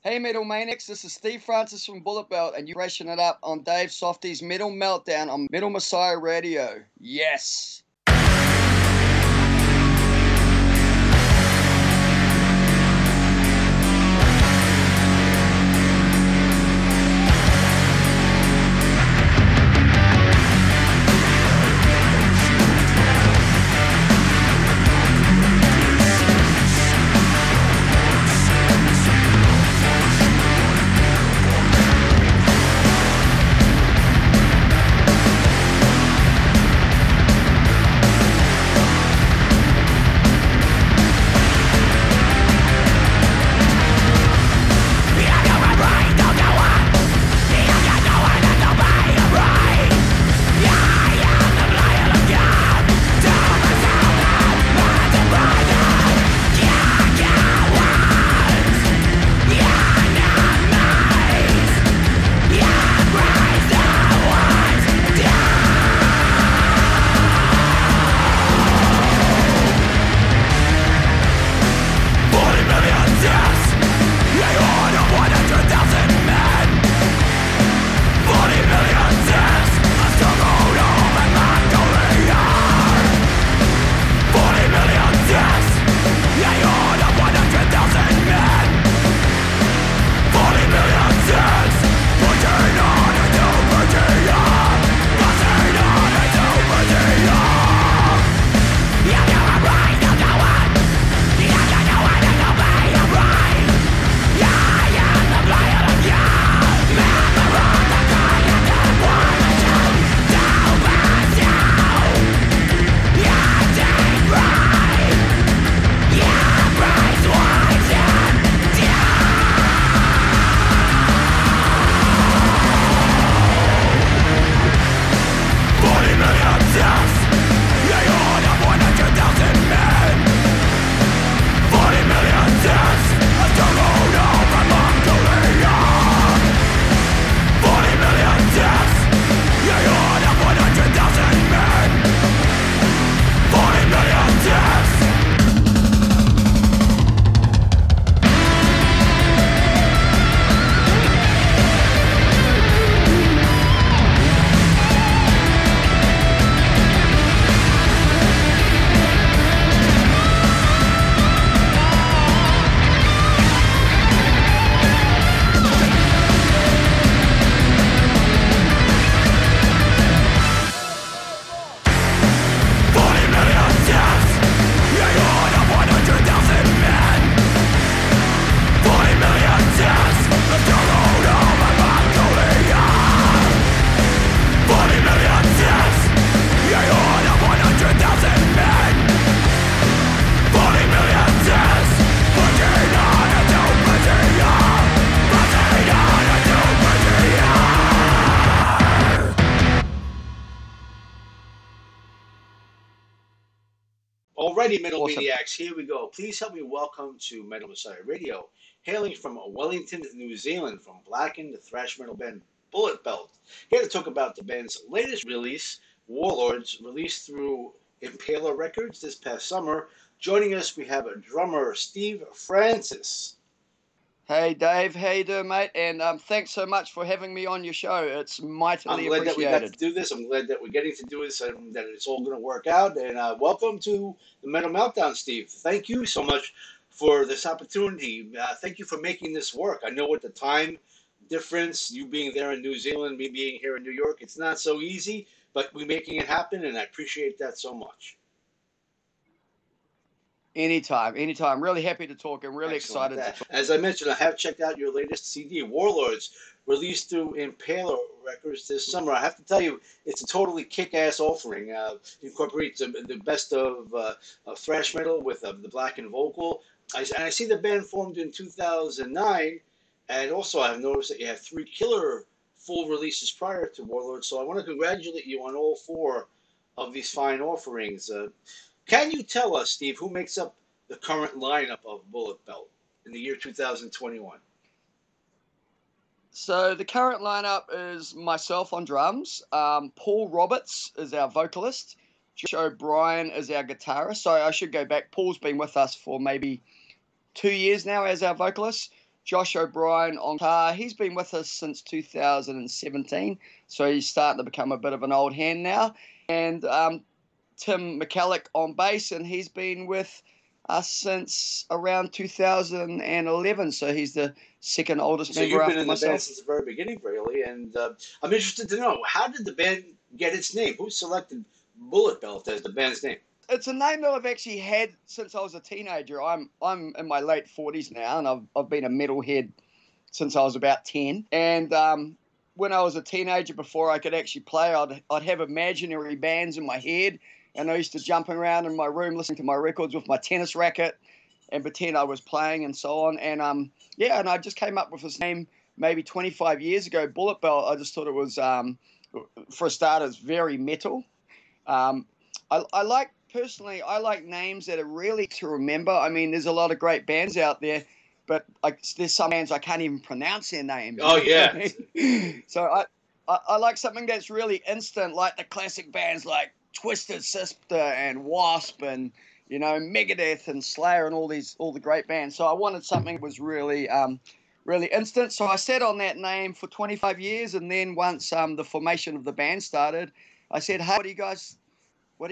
Hey Metal Maniacs, this is Steve Francis from Bulletbelt, and you're freshing it up on Dave Softee's Metal Meltdown on Metal Messiah Radio. Yes! Alrighty, Metal Awesome. Maniacs, here we go. Please help me welcome to Metal Messiah Radio, hailing from Wellington, New Zealand, from Blackened, the thrash metal band Bulletbelt. Here to talk about the band's latest release, Warlords, released through Impaler Records this past summer. Joining us, we have a drummer, Steve Francis. Hey Dave, how you doing, mate? And thanks so much for having me on your show. It's mightily I'm glad that we got to appreciated. do this. I'm glad that we're getting to do this and that it's all going to work out. And welcome to the Metal Meltdown, Steve. Thank you so much for this opportunity. Thank you for making this work. I know with the time difference, you being there in New Zealand, me being here in New York, it's not so easy, but we're making it happen, and I appreciate that so much. Anytime. Really happy to talk and really Excellent. excited to talk. As I mentioned, I have checked out your latest CD, Warlords, released through Impaler Records this summer. I have to tell you, it's a totally kick-ass offering. Incorporates the best of thrash metal with the Blackened vocal. I see the band formed in 2009, and also I've noticed that you have 3 killer full releases prior to Warlords, so I want to congratulate you on all 4 of these fine offerings. Can you tell us, Steve, who makes up the current lineup of Bulletbelt in the year 2021? So the current lineup is myself on drums. Paul Roberts is our vocalist. Joe OBrien is our guitarist. So I should go back. Paul's been with us for maybe 2 years now as our vocalist. Josh OBrien on guitar. He's been with us since 2017, so he's starting to become a bit of an old hand now. And Tim Mekalick on bass, and he's been with us since around 2011, so he's the second oldest So member you've been after in the myself. band since the very beginning, really, and I'm interested to know, how did the band get its name? Who selected Bulletbelt as the band's name? It's a name that I've actually had since I was a teenager. I'm in my late 40s now, and I've been a metalhead since I was about 10. And when I was a teenager, before I could actually play, I'd have imaginary bands in my head, and I used to jump around in my room listening to my records with my tennis racket and pretend I was playing and so on. And and I just came up with this name maybe 25 years ago, Bulletbelt. I just thought it was, for starters, very metal. I like names that are really to remember. I mean, there's a lot of great bands out there, but there's some bands I can't even pronounce their names. Oh, yeah. So I like something that's really instant, like the classic bands like Twisted Sister and Wasp and, you know, Megadeth and Slayer and all the great bands. So I wanted something that was really really instant. So I sat on that name for 25 years, and then once the formation of the band started, I said, "Hey, what do you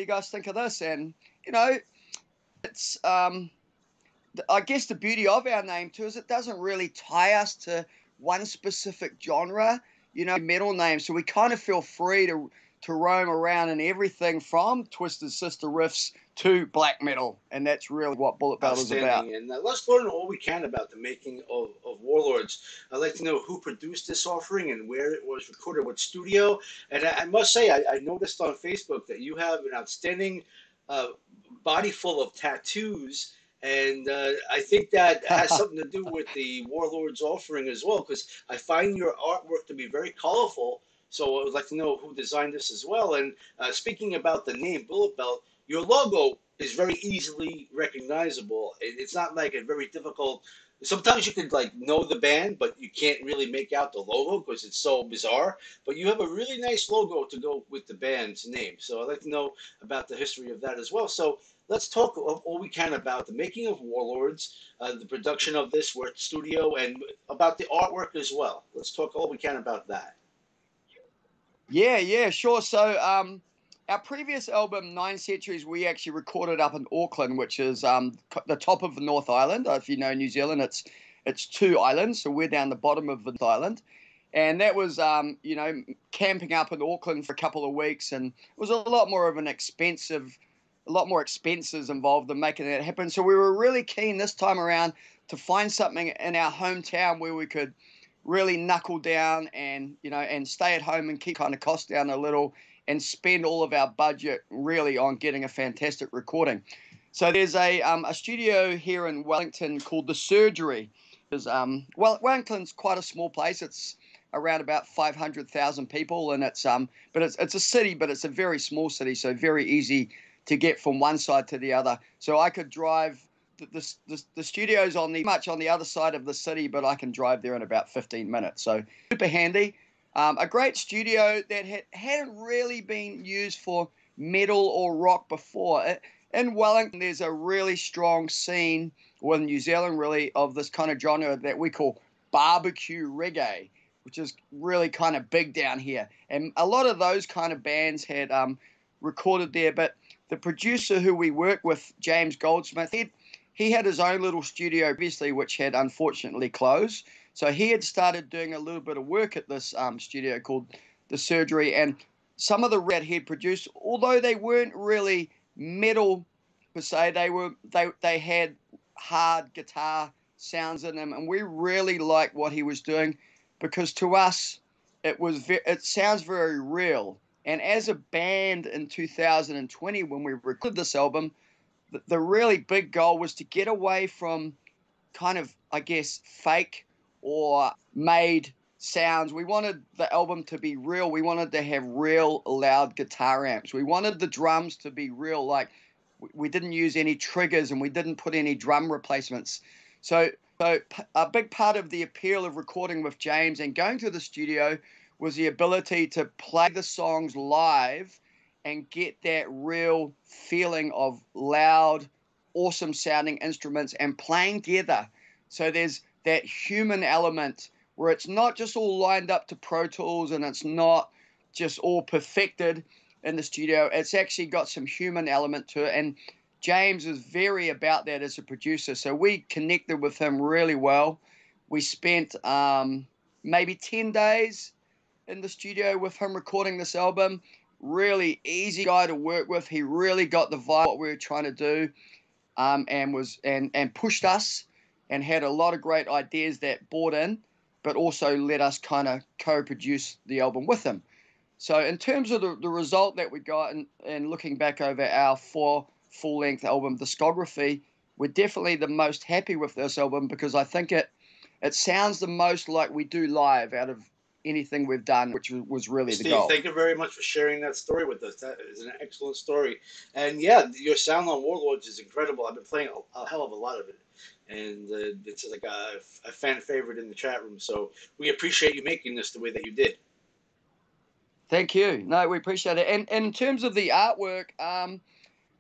guys think of this?" And, you know, it's I guess the beauty of our name too is it doesn't really tie us to one specific genre, you know, metal name. So we kind of feel free to roam around in everything from Twisted Sister riffs to black metal, and that's really what Bulletbelt is about. And let's learn all we can about the making of Warlords. I'd like to know who produced this offering and where it was recorded, what studio. And I must say, I noticed on Facebook that you have an outstanding body full of tattoos. And I think that has something to do with the Warlords offering as well, because I find your artwork to be very colorful. So I would like to know who designed this as well. And speaking about the name Bulletbelt, your logo is very easily recognizable. It's not like a very difficult. Sometimes you could like know the band, but you can't really make out the logo because it's so bizarre. But you have a really nice logo to go with the band's name. So I'd like to know about the history of that as well. So let's talk all we can about the making of Warlords, the production of this work studio, and about the artwork as well. Let's talk all we can about that. Yeah, sure. So our previous album, 9 Centuries, we actually recorded up in Auckland, which is the top of the North Island. If you know New Zealand, it's 2 islands, so we're down the bottom of the island. And that was, you know, camping up in Auckland for a couple of weeks, and it was a lot more expenses involved in making that happen. So we were really keen this time around to find something in our hometown where we could really knuckle down and, you know, and stay at home and keep kind of costs down a little and spend all of our budget really on getting a fantastic recording. So there's a studio here in Wellington called The Surgery. Wellington's quite a small place. It's around about 500,000 people, and it's a city, but it's a very small city, so very easy to get from one side to the other. So I could drive. The studio's on the other side of the city, but I can drive there in about 15 minutes. So super handy. A great studio that hadn't really been used for metal or rock before. In Wellington, there's a really strong scene, well, in New Zealand really, of this kind of genre that we call barbecue reggae, which is really kind of big down here. And a lot of those kind of bands had recorded there. But the producer who we work with, James Goldsmith, he had his own little studio previously, which had unfortunately closed. So he had started doing a little bit of work at this studio called The Surgery. And some of the that he'd produced, although they weren't really metal per se, they had hard guitar sounds in them. And we really liked what he was doing because to us, it sounds very real. And as a band in 2020, when we recorded this album, the really big goal was to get away from kind of, I guess, fake or made sounds. We wanted the album to be real. We wanted to have real loud guitar amps. We wanted the drums to be real. Like we didn't use any triggers and we didn't put any drum replacements. So a big part of the appeal of recording with James and going to the studio was the ability to play the songs live and get that real feeling of loud, awesome sounding instruments and playing together. So there's that human element where it's not just all lined up to Pro Tools and it's not just all perfected in the studio. It's actually got some human element to it. And James is very about that as a producer. So we connected with him really well. We spent maybe 10 days in the studio with him recording this album. Really easy guy to work with. He really got the vibe of what we were trying to do, and pushed us and had a lot of great ideas that bought in, but also let us kind of co-produce the album with him. So in terms of the result that we got, and looking back over our 4 full-length album discography, we're definitely the most happy with this album because I think it sounds the most like we do live out of anything we've done, which was really the goal. Steve, thank you very much for sharing that story with us. That is an excellent story. And yeah, your sound on Warlords is incredible. I've been playing a hell of a lot of it. And it's like a fan favorite in the chat room. So we appreciate you making this the way that you did. Thank you. No, we appreciate it. And in terms of the artwork,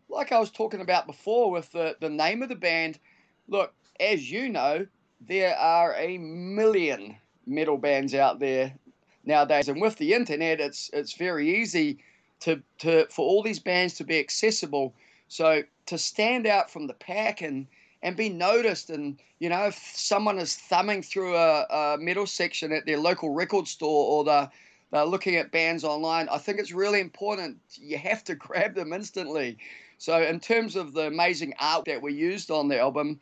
like I was talking about before with the name of the band, look, as you know, there are a million metal bands out there nowadays, and with the internet, it's very easy to for all these bands to be accessible. So to stand out from the pack and be noticed, and if someone is thumbing through a metal section at their local record store, or they're looking at bands online, I think it's really important. You have to grab them instantly. So in terms of the amazing art that we used on the album,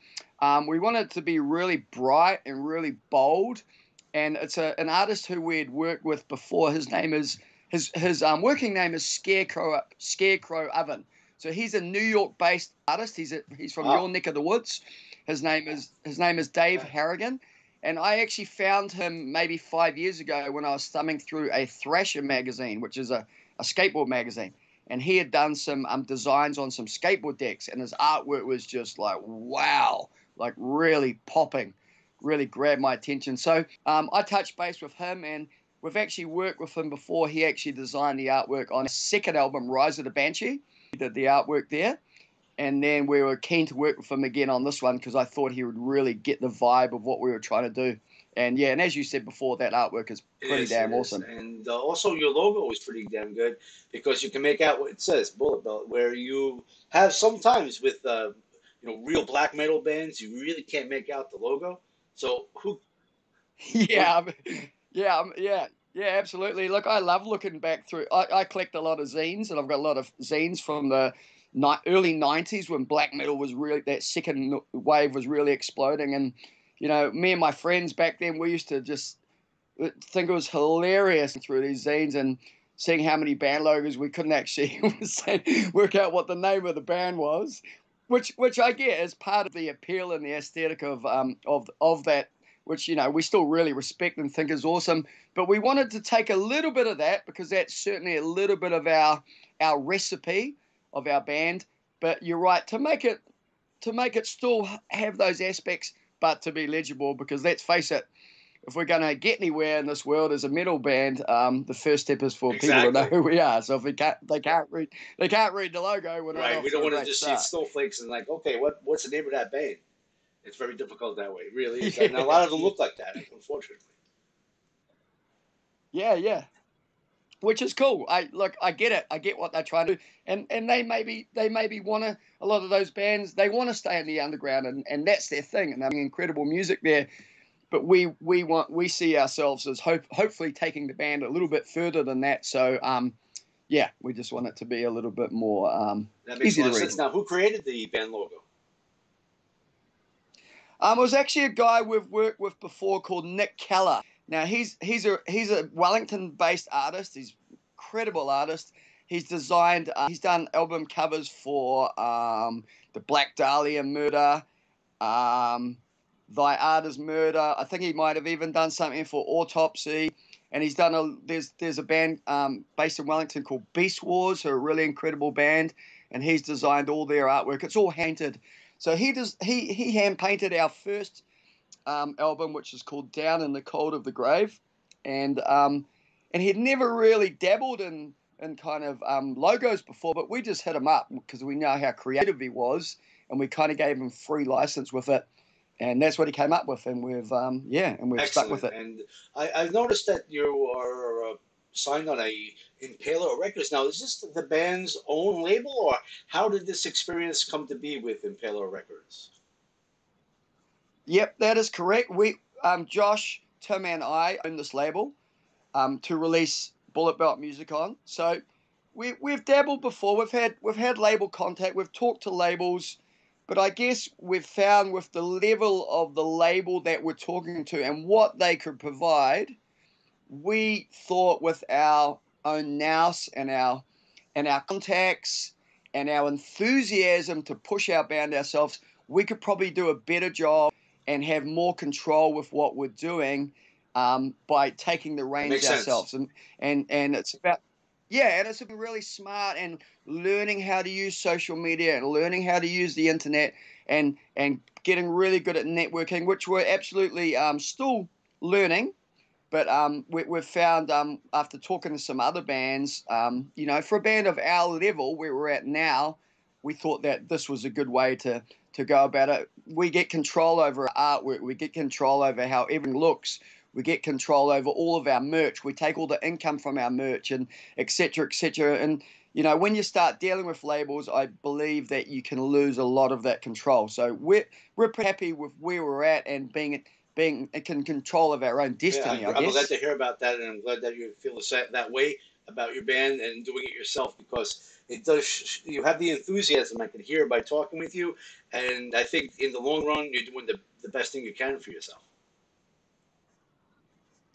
we wanted it to be really bright and really bold. And it's an artist who we had worked with before. His name is his working name is Scarecrow Oven. So he's a New York-based artist. He's from your neck of the woods. His name is Dave Harrigan. And I actually found him maybe 5 years ago when I was thumbing through a Thrash magazine, which is a skateboard magazine. And he had done some designs on some skateboard decks, and his artwork was just like, wow, like really popping, really grabbed my attention. So I touched base with him, and we've actually worked with him before. He actually designed the artwork on his second album, Rise of the Banshee. He did the artwork there. And then we were keen to work with him again on this one because I thought he would really get the vibe of what we were trying to do. And yeah, and as you said before, that artwork is pretty damn awesome. And also your logo is pretty damn good because you can make out what it says, Bulletbelt, where you have sometimes with real black metal bands, you really can't make out the logo. So who? Yeah, absolutely. Look, I love looking back through. I collect a lot of zines, and I've got a lot of zines from the early 90s when black metal was really, that second wave was really exploding. And me and my friends back then, we used to just think it was hilarious through these zines and seeing how many band logos we couldn't actually work out what the name of the band was, which I get as part of the appeal and the aesthetic of that, which we still really respect and think is awesome. But we wanted to take a little bit of that because that's certainly a little bit of our recipe of our band. But you're right, to make it still have those aspects, but to be legible, because let's face it, if we're going to get anywhere in this world as a metal band, the first step is for people to know who we are. So if they can't read the logo, we're not right. off We don't want to just start. see snowflakes and like, okay, what's the name of that band? It's very difficult that way. It really is. And a lot of them look like that, unfortunately. Yeah. Which is cool. I get it. I get what they're trying to do. And they maybe want to, a lot of those bands, they want to stay in the underground, and that's their thing. And they're incredible music there. But we see ourselves as hopefully taking the band a little bit further than that. So we just want it to be a little bit more that makes easy a lot to of read. sense. Now, who created the band logo? It was actually a guy we've worked with before called Nick Keller. Now he's a Wellington-based artist. He's an incredible artist. He's done album covers for the Black Dahlia Murder, Thy Art Is Murder. I think he might have even done something for Autopsy. And he's done there's a band based in Wellington called Beast Wars, who are a really incredible band, and he's designed all their artwork. It's all painted. So he hand painted our first album, which is called Down in the Cold of the Grave, and he'd never really dabbled in kind of logos before, but we just hit him up because we know how creative he was, and we kind of gave him free license with it. And that's what he came up with, and we've stuck with Excellent. it. And I've noticed that you are signed on a Impaler Records. Now, is this the band's own label, or how did this experience come to be with Impaler Records? Yep, that is correct. Josh, Tim, and I own this label to release Bulletbelt music on. So we've dabbled before. We've had label contact. We've talked to labels, but I guess we've found with the level of the label that we're talking to and what they could provide, we thought with our own nous and our contacts and our enthusiasm to push our band ourselves, we could probably do a better job and have more control with what we're doing by taking the That reins makes sense. ourselves. And it's about, yeah, and it's been really smart and learning how to use social media and learning how to use the internet and getting really good at networking, which we're absolutely still learning. But we've found after talking to some other bands, for a band of our level where we're at now, we thought that this was a good way to go about it. We get control over our artwork. We get control over how everything looks. We get control over all of our merch. We take all the income from our merch and et cetera, et cetera. And, when you start dealing with labels, I believe that you can lose a lot of that control. So we're pretty happy with where we're at and being in control of our own destiny, Yeah, I I'm glad guess. to hear about that, and I'm glad that you feel that way about your band and doing it yourself because it does. You have the enthusiasm I can hear by talking with you, and I think in the long run you're doing the best thing you can for yourself.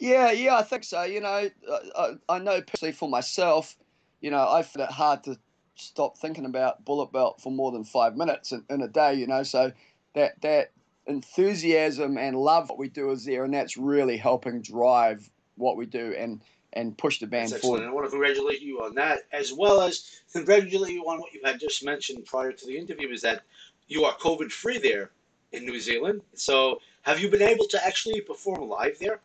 Yeah, I think so. I know personally for myself, I find it hard to stop thinking about Bullet Belt for more than 5 minutes in a day. So that enthusiasm and love what we do is there, and that's really helping drive what we do and push the That's band excellent. forward. And I want to congratulate you on that, as well as congratulate you on what you had just mentioned prior to the interview, is that you are COVID free there in New Zealand. So have you been able to actually perform live there?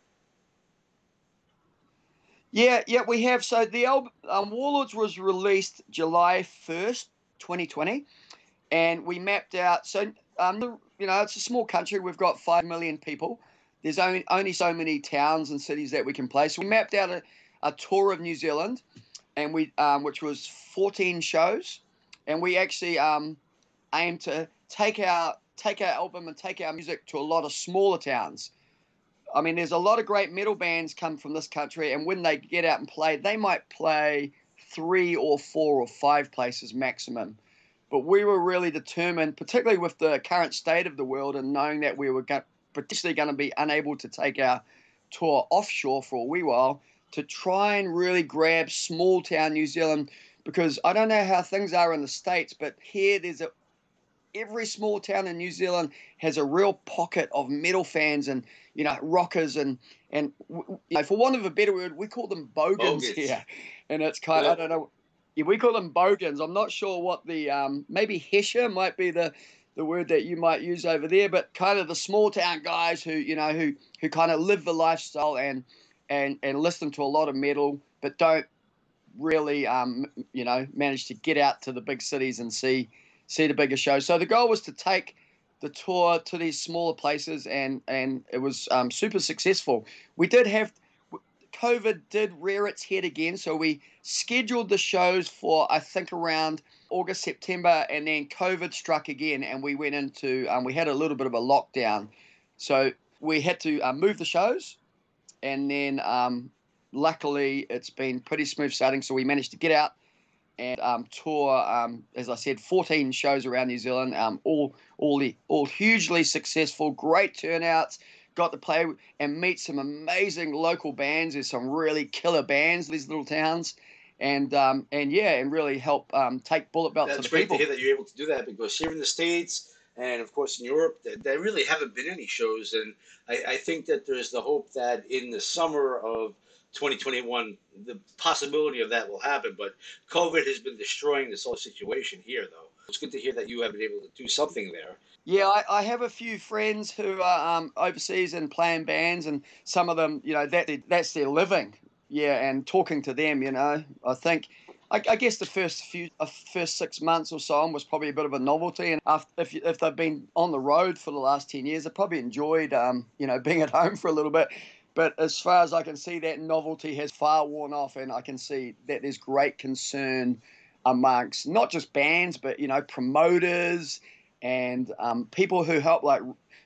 Yeah, we have. So the album Warlords was released July 1st, 2020, and we mapped out. So it's a small country. We've got 5 million people. There's only so many towns and cities that we can play. So we mapped out a tour of New Zealand, and which was 14 shows, and we actually aimed to take our album and take our music to a lot of smaller towns. I mean, there's a lot of great metal bands come from this country, and when they get out and play, they might play 3 or 4 or 5 places maximum. But we were really determined, particularly with the current state of the world and knowing that we were potentially going to be unable to take our tour offshore for a wee while, to try and really grab small town New Zealand, because I don't know how things are in the States, but here every small town in New Zealand has a real pocket of metal fans and rockers and for want of a better word, we call them bogans Bogus. here, and it's kind of, I don't know. Yeah, we call them bogans. I'm not sure what the maybe Hesher might be the word that you might use over there, but kind of the small town guys who kind of live the lifestyle and listen to a lot of metal, but don't really manage to get out to the big cities and see the bigger shows. So the goal was to take the tour to these smaller places, and it was super successful. We did have COVID did rear its head again, so we scheduled the shows for I think around August, September, and then COVID struck again, and we went into we had a little bit of a lockdown, so we had to move the shows, and then luckily it's been pretty smooth sailing, so we managed to get out and tour, as I said, 14 shows around New Zealand, all hugely successful, great turnouts. Got to play and meet some amazing local bands. There's some really killer bands in these little towns, and really help take Bullet Belt to That's the great to people. hear that you're able to do that because here in the States and, of course, in Europe, there really haven't been any shows. And I think that there's the hope that in the summer of 2021, the possibility of that will happen. But COVID has been destroying this whole situation here, though. It's good to hear that you have been able to do something there. Yeah, I have a few friends who are overseas and playing bands, and some of them, that's their living. Yeah, and talking to them, I think I guess the first 6 months or so on was probably a bit of a novelty. And if they've been on the road for the last 10 years, they probably enjoyed, being at home for a little bit. But as far as I can see, that novelty has far worn off, and I can see that there's great concern amongst not just bands, but promoters and people who help, like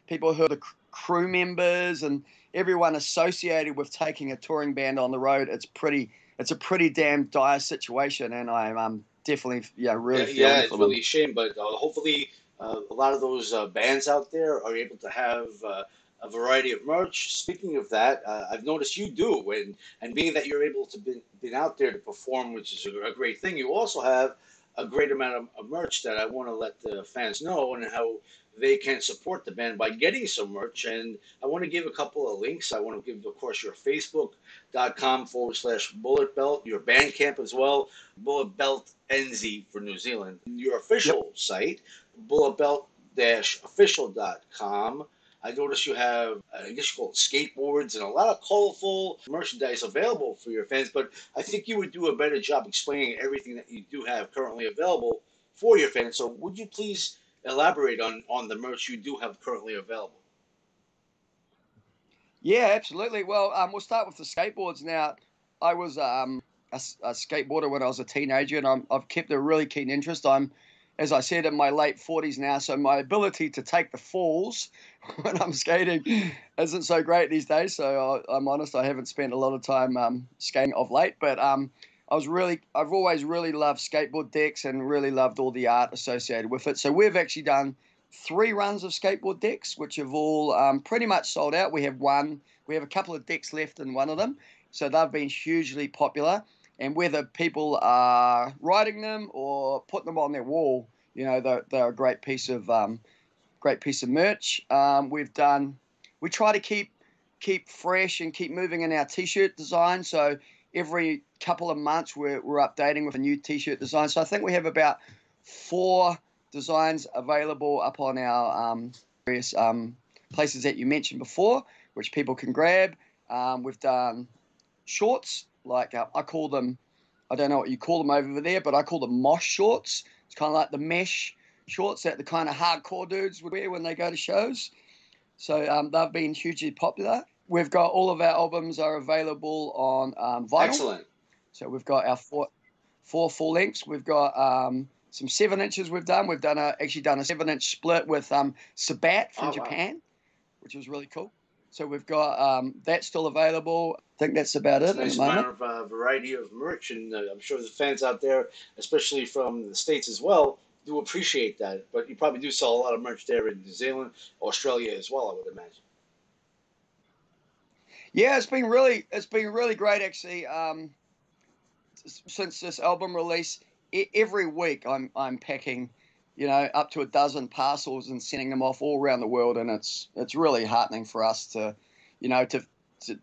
people who are the crew members and everyone associated with taking a touring band on the road. It's a pretty damn dire situation, and I'm definitely really feeling it's for them. really a shame, but hopefully a lot of those bands out there are able to have a variety of merch. Speaking of that, I've noticed you do, and being that you're able to been out there to perform, which is a great thing, you also have a great amount of merch that I want to let the fans know and how they can support the band by getting some merch. And I want to give a couple of links. I want to give, of course, your Facebook.com/Bulletbelt, your Bandcamp as well, Bulletbelt NZ for New Zealand, your Yep. official site, bulletbelt-official.com. I notice you have, I guess you call it skateboards and a lot of colorful merchandise available for your fans, but I think you would do a better job explaining everything that you do have currently available for your fans. So would you please elaborate on the merch you do have currently available? Yeah, absolutely. Well, we'll start with the skateboards now. I was a skateboarder when I was a teenager, and I've kept a really keen interest. I'm, as I said, in my late 40s now, so my ability to take the falls when I'm skating isn't so great these days. So I'm honest, I haven't spent a lot of time skating of late, but I've always really loved skateboard decks and really loved all the art associated with it. So we've actually done 3 runs of skateboard decks, which have all pretty much sold out. We have a couple of decks left in one of them, so they've been hugely popular. And whether people are riding them or putting them on their wall, they're a great piece of merch. We try to keep fresh and keep moving in our t-shirt design. So every couple of months we're updating with a new t-shirt design. So I think we have about 4 designs available up on our various places that you mentioned before, which people can grab. We've done shorts, like I call them, I don't know what you call them over there, but I call them mosh shorts. It's kind of like the mesh shorts that the kind of hardcore dudes would wear when they go to shows. So they've been hugely popular. We've got all of our albums are available on vinyl. Excellent. So we've got our four full lengths. We've got some 7 inches we've done. We've actually done a 7-inch split with Sabat from Japan, wow, which was really cool. So we've got that still available. I think that's about it It's a at nice the moment. amount of variety of merch, and I'm sure the fans out there, especially from the States as well, do appreciate that. But you probably do sell a lot of merch there in New Zealand, Australia as well, I would imagine. Yeah, it's been really great actually. Since this album release, every week I'm packing, up to a dozen parcels and sending them off all around the world, and it's really heartening for us to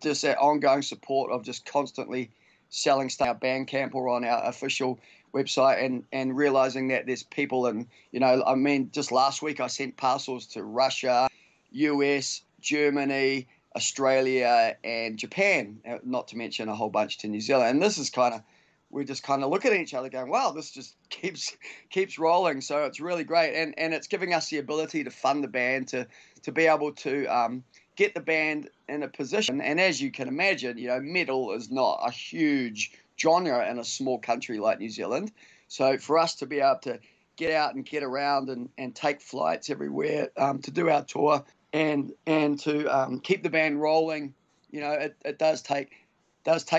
just that ongoing support of just constantly selling stuff on our Bandcamp or on our official website, and realizing that there's people, and I mean, just last week I sent parcels to Russia, US, Germany, Australia, and Japan, not to mention a whole bunch to New Zealand. And this is we just kind of look at each other going, wow, this just keeps rolling. So it's really great. And it's giving us the ability to fund the band, to be able to get the band in a position. And as you can imagine, metal is not a huge genre in a small country like New Zealand. So for us to be able to get out and get around and take flights everywhere to do our tour and to keep the band rolling, it does take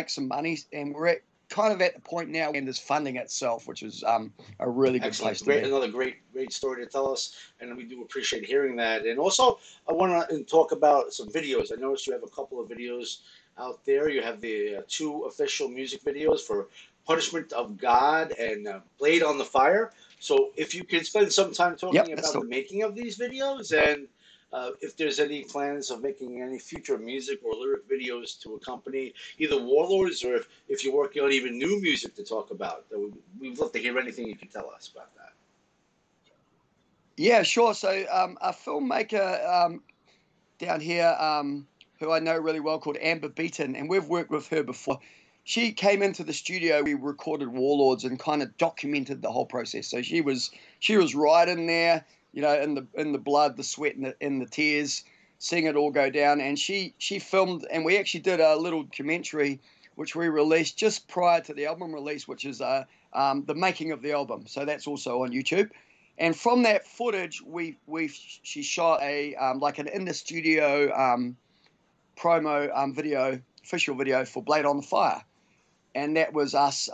some money. And we're kind of at the point now when there's funding itself, which is a really good Excellent. place to Great, be. another great story to tell us, and we do appreciate hearing that. And also, I want to talk about some videos. I noticed you have a couple of videos out there. You have the 2 official music videos for Punishment of God and Blade on the Fire. So if you could spend some time talking about the making of these videos, and if there's any plans of making any future music or lyric videos to accompany either Warlords, or if you're working on even new music to talk about, we'd love to hear anything you can tell us about that. Yeah, sure. So a filmmaker down here who I know really well called Amber Beaton, and we've worked with her before. she came into the studio. We recorded Warlords and kind of documented the whole process. So she was right in there, you know, in the blood, the sweat, and the tears, seeing it all go down. And she filmed, and we actually did a little documentary which we released just prior to the album release, which is the making of the album. So that's also on YouTube. And from that footage, she shot a like an in the studio promo video, official video for Blade on the Fire. And that was us,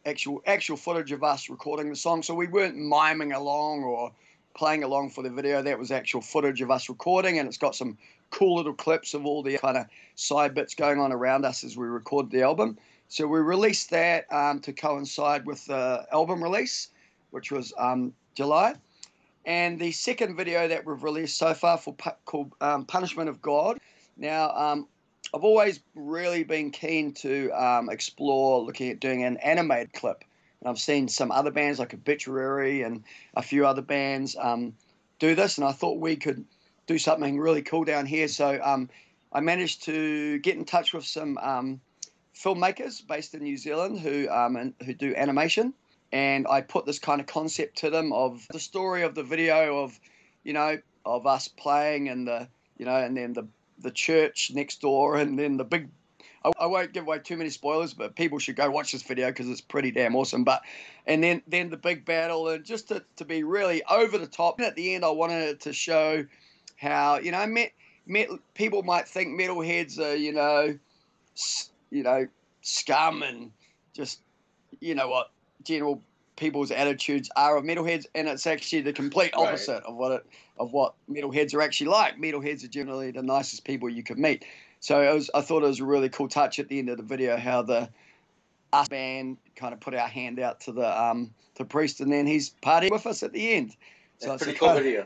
actual footage of us recording the song. So we weren't miming along or playing along for the video. That was actual footage of us recording, and it's got some cool little clips of all the kind of side bits going on around us as we recorded the album. So we released that to coincide with the album release, which was July. And the second video that we've released so far called Punishment of God. Now, I've always really been keen to explore looking at doing an animated clip. And I've seen some other bands like Obituary and a few other bands do this, and I thought we could do something really cool down here. So I managed to get in touch with some filmmakers based in New Zealand who do animation, and I put this kind of concept to them of the story of the video of, you know, of us playing and and then the church next door, and then the big, I won't give away too many spoilers, but people should go watch this video because it's pretty damn awesome. But and then the big battle, and just to be really over the top. And at the end, I wanted it to show how, you know, people might think metalheads are, scum and just, you know what, general people's attitudes are of metalheads, and it's actually the complete opposite of what metalheads are actually like. Metalheads are generally the nicest people you could meet. So I thought it was a really cool touch at the end of the video how us band kind of put our hand out to the priest, and then he's partying with us at the end. So that's pretty cool video.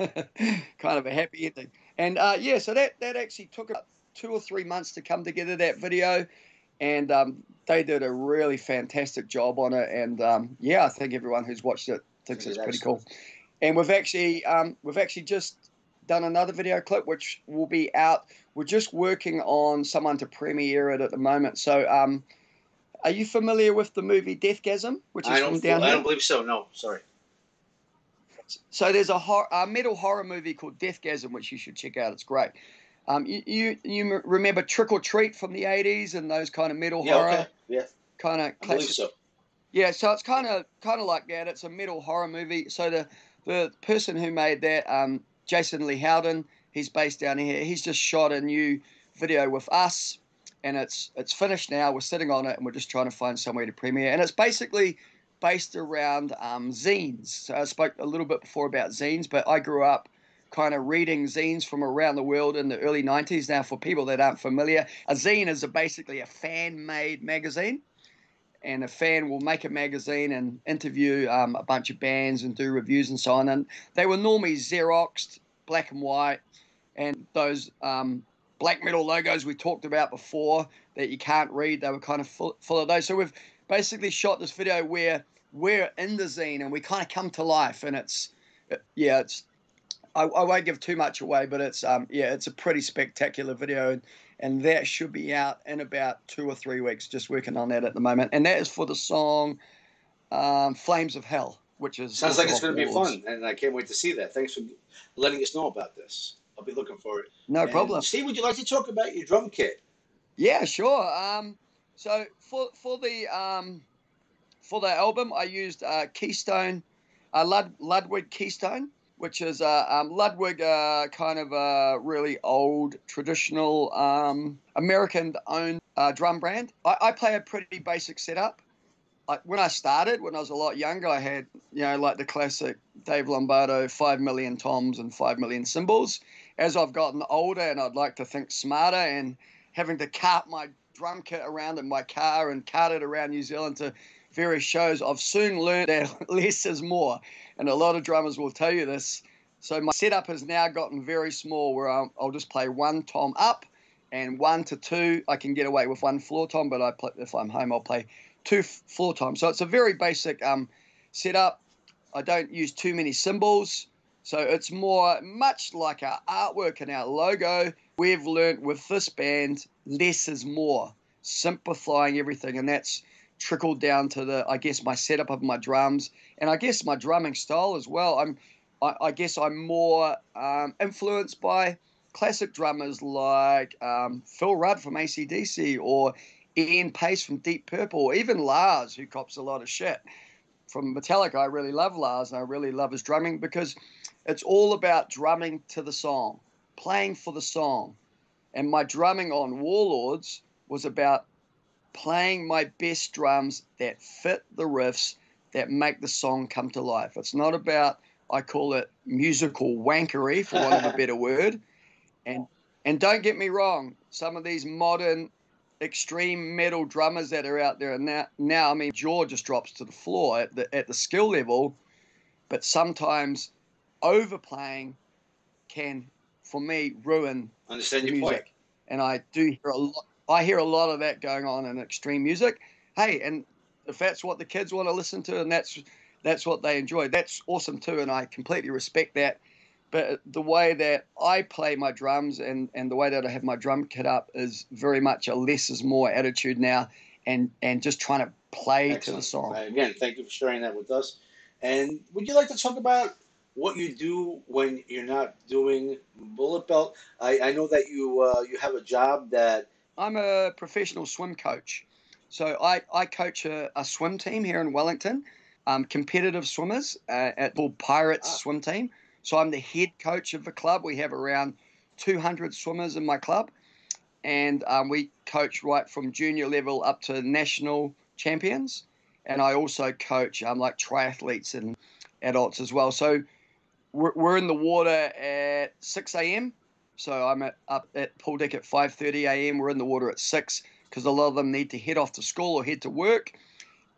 Kind of a happy ending. And so that actually took about 2 or 3 months to come together, that video. And they did a really fantastic job on it. And I think everyone who's watched it thinks it's pretty cool. And we've actually just done another video clip which will be out. We're just working on someone to premiere it at the moment. So are you familiar with the movie Deathgasm, which is from down here? I don't believe so. No, sorry. So there's a metal horror movie called Deathgasm, which you should check out. It's great. You remember Trick or Treat from the 80s and those kind of metal horror? Okay. Yeah. Kind of classic. I believe so. Yeah, so it's kind of like that. It's a metal horror movie. So the person who made that, Jason Lee Howden, he's based down here. He's just shot a new video with us, and it's finished now. We're sitting on it, and we're just trying to find somewhere to premiere. And it's basically based around zines. So I spoke a little bit before about zines, but I grew up kind of reading zines from around the world in the early 90s. Now, for people that aren't familiar, a zine is basically a fan-made magazine. And a fan will make a magazine and interview a bunch of bands and do reviews and so on. And they were normally Xeroxed, black and white, and those black metal logos we talked about before that you can't read, they were kind of full of those. So we've basically shot this video where we're in the zine and we kind of come to life. And I won't give too much away, but it's a pretty spectacular video. And that should be out in about 2 or 3 weeks. Just working on that at the moment. And that is for the song Flames of Hell, which is... Sounds like it's going to be fun, and I can't wait to see that. Thanks for letting us know about this. I'll be looking for it. No problem. Steve, would you like to talk about your drum kit? Yeah, sure. So for the album, I used Keystone, Ludwig Keystone, which is Ludwig, kind of a really old, traditional, American-owned drum brand. I play a pretty basic setup. When I started, when I was a lot younger, I had, like the classic Dave Lombardo 5 million toms and 5 million cymbals. As I've gotten older and I'd like to think smarter and having to cart my drum kit around in my car and cart it around New Zealand to various shows, I've soon learned that less is more. And a lot of drummers will tell you this. So my setup has now gotten very small where I'll just play 1 tom up and 1 to 2. I can get away with 1 floor tom, but if I'm home, I'll play 2 floor toms. So it's a very basic setup. I don't use too many cymbals. So it's much like our artwork and our logo. We've learned with this band, less is more. simplifying everything, and that's trickled down to I guess my setup of my drums, and I guess my drumming style as well. I guess I'm more influenced by classic drummers like Phil Rudd from AC/DC, or Ian Pace from Deep Purple, or even Lars, who cops a lot of shit from Metallica. I really love Lars, and I really love his drumming, because it's all about drumming to the song, playing for the song. And my drumming on Warlords was about playing my best drums that fit the riffs, that make the song come to life. It's not about, I call it musical wankery, for want of a better word. And don't get me wrong, some of these modern extreme metal drummers that are out there now, I mean, jaw just drops to the floor at the skill level, but sometimes overplaying can, for me, ruin Understand the your point. music. And I do hear a lot. I hear a lot of that going on in extreme music. Hey, and if that's what the kids want to listen to, and that's what they enjoy, that's awesome too, and I completely respect that. But the way that I play my drums, and the way that I have my drum kit up, is very much a less is more attitude now, and just trying to play Excellent. to the song. Again, thank you for sharing that with us. And would you like to talk about what you do when you're not doing Bulletbelt? I know that you have a job that. I'm a professional swim coach. So I coach a swim team here in Wellington, competitive swimmers at the Pirates swim team. So I'm the head coach of the club. We have around 200 swimmers in my club, and we coach right from junior level up to national champions. And I also coach like triathletes and adults as well. So we're in the water at 6 a.m. So I'm up at pool deck at 5:30 a.m. We're in the water at 6, because a lot of them need to head off to school or head to work.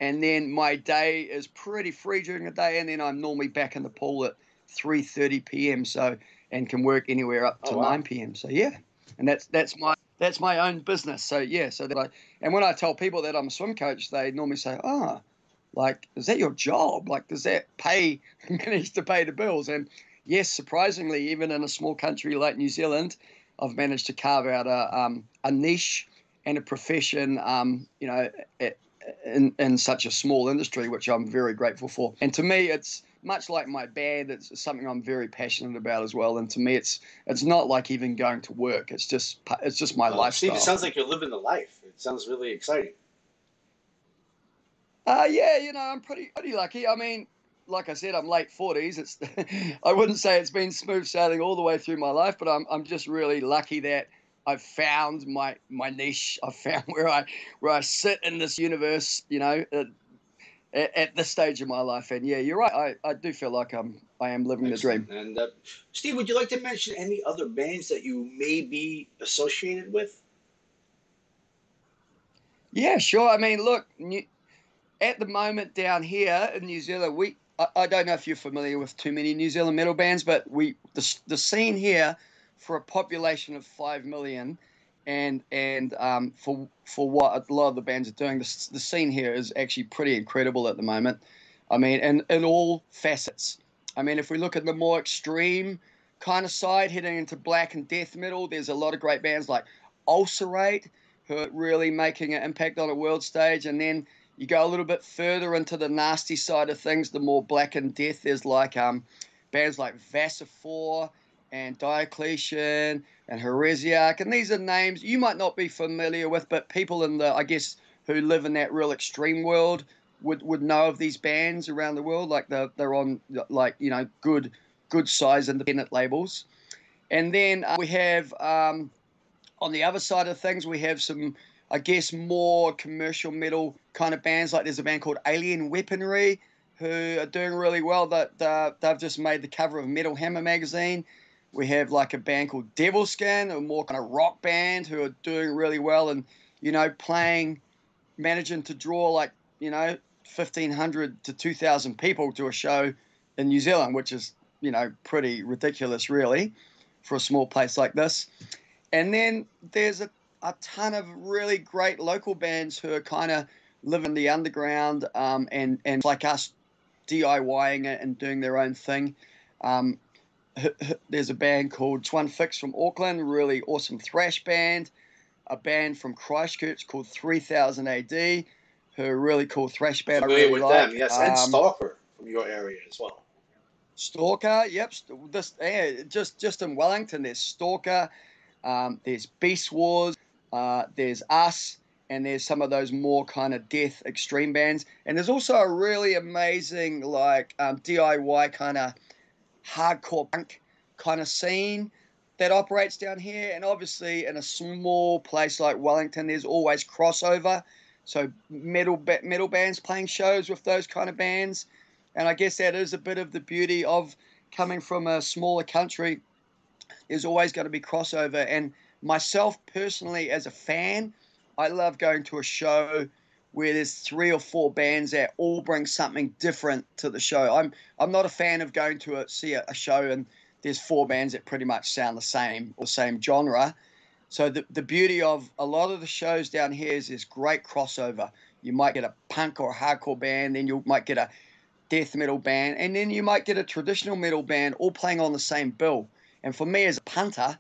And then my day is pretty free during the day, and then I'm normally back in the pool at 3:30 p.m. So, and can work anywhere up to 9 p.m. So yeah, and that's my own business. So yeah, and when I tell people that I'm a swim coach, they normally say, "Oh, like, is that your job? Like, does that manage to pay the bills?" And yes, surprisingly, even in a small country like New Zealand, I've managed to carve out a niche and a profession, in such a small industry, which I'm very grateful for. And to me, it's much like my band. It's something I'm very passionate about as well. And to me, it's not like even going to work. It's just my lifestyle. Steve, it sounds like you're living the life. It sounds really exciting. Yeah, I'm pretty lucky. I mean, like I said, I'm late 40s. I wouldn't say it's been smooth sailing all the way through my life, but I'm just really lucky that I've found my niche. I've found where I sit in this universe, at this stage of my life. And yeah, you're right. I do feel like I am living Excellent. the dream. And Steve, would you like to mention any other bands that you may be associated with? Yeah, sure. I mean, look, at the moment down here in New Zealand, I don't know if you're familiar with too many New Zealand metal bands, but the scene here, for a population of 5 million, and for what a lot of the bands are doing, the scene here is actually pretty incredible at the moment. I mean, and in all facets. I mean, if we look at the more extreme kind of side, heading into black and death metal, there's a lot of great bands like Ulcerate, who are really making an impact on a world stage. And then you go a little bit further into the nasty side of things, the more black and death. There's like bands like Vassifor and Diocletian and Heresiarch, and these are names you might not be familiar with, but people I guess, who live in that real extreme world would know of these bands around the world. Like they're on, like, good size independent labels. And then we have, on the other side of things, we have some, I guess, more commercial metal kind of bands. Like there's a band called Alien Weaponry, who are doing really well. They've just made the cover of Metal Hammer magazine. We have like a band called Devilskin, a more kind of rock band, who are doing really well, and managing to draw like 1,500 to 2,000 people to a show in New Zealand, which is pretty ridiculous, really, for a small place like this. And then there's a ton of really great local bands who are kind of living the underground, and like us, DIYing it and doing their own thing. There's a band called One Fix from Auckland, really awesome thrash band. a band from Christchurch called 3000 AD, who are a really cool thrash band I Familiar really with like. them, yes, and Stalker from your area as well. Stalker, yep. Just in Wellington, there's Stalker, there's Beast Wars, there's us, and there's some of those more kind of death extreme bands. And there's also a really amazing like DIY kind of hardcore punk kind of scene that operates down here. And obviously, in a small place like Wellington, there's always crossover. So metal bands playing shows with those kind of bands. And I guess that is a bit of the beauty of coming from a smaller country. There's always going to be crossover. And myself personally, as a fan, I love going to a show where there's 3 or 4 bands that all bring something different to the show. I'm not a fan of going to see a show and there's 4 bands that pretty much sound the same or same genre. So the beauty of a lot of the shows down here is this great crossover. You might get a punk or a hardcore band, then you might get a death metal band, and then you might get a traditional metal band all playing on the same bill. And for me as a punter,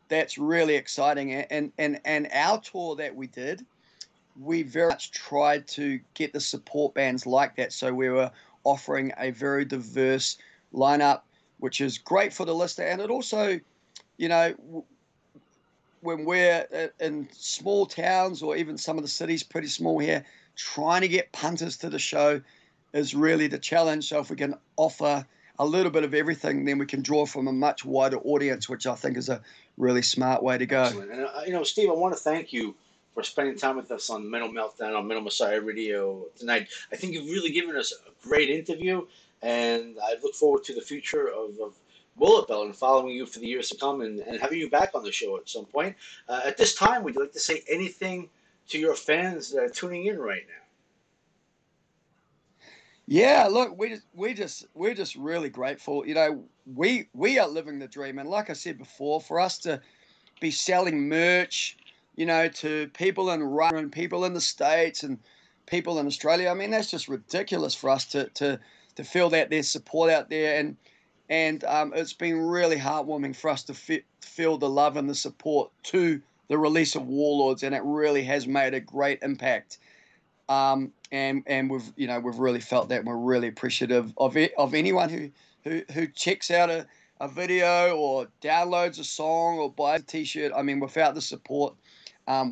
that's really exciting. And our tour that we did, we very much tried to get the support bands like that. So we were offering a very diverse lineup, which is great for the listener. And it also, you know, when we're in small towns or even some of the cities pretty small here, trying to get punters to the show is really the challenge. So if we can offer a little bit of everything, then we can draw from a much wider audience, which I think is a really smart way to go. Excellent. And, Steve, I want to thank you for spending time with us on Metal Meltdown on Metal Messiah Radio tonight. I think you've really given us a great interview, and I look forward to the future of Bulletbelt and following you for the years to come and having you back on the show at some point. At this time, would you like to say anything to your fans that are tuning in right now? Yeah, look, we're just really grateful. You know, we are living the dream, and like I said before, for us to be selling merch, you know, to people in Russia and people in the States and people in Australia. I mean, that's just ridiculous for us to feel that there's support out there, and it's been really heartwarming for us to feel the love and the support to the release of Warlords, and it really has made a great impact. And we've really felt that, and we're really appreciative of it, of anyone who checks out a video or downloads a song or buys a T-shirt. I mean, without the support,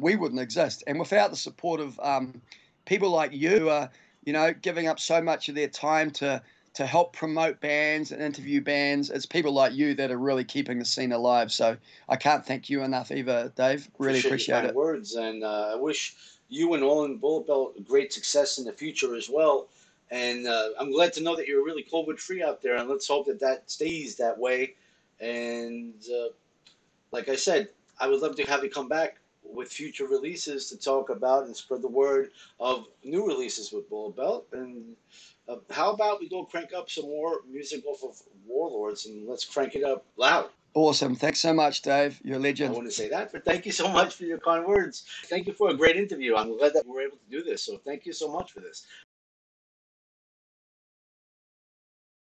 we wouldn't exist, and without the support of people like you who are, you know, giving up so much of their time to help promote bands and interview bands, it's people like you that are really keeping the scene alive. So I can't thank you enough either, Dave. Really appreciate it. Words, and I wish you and all in Bulletbelt great success in the future as well. And I'm glad to know that you're really COVID-free out there, and let's hope that stays that way. And like I said, I would love to have you come back with future releases to talk about and spread the word of new releases with Bulletbelt. And how about we go crank up some more music off of Warlords, and let's crank it up loud. Awesome. Thanks so much, Dave. You're a legend. I want to say that, but thank you so much for your kind words. Thank you for a great interview. I'm glad that we were able to do this, so thank you so much for this.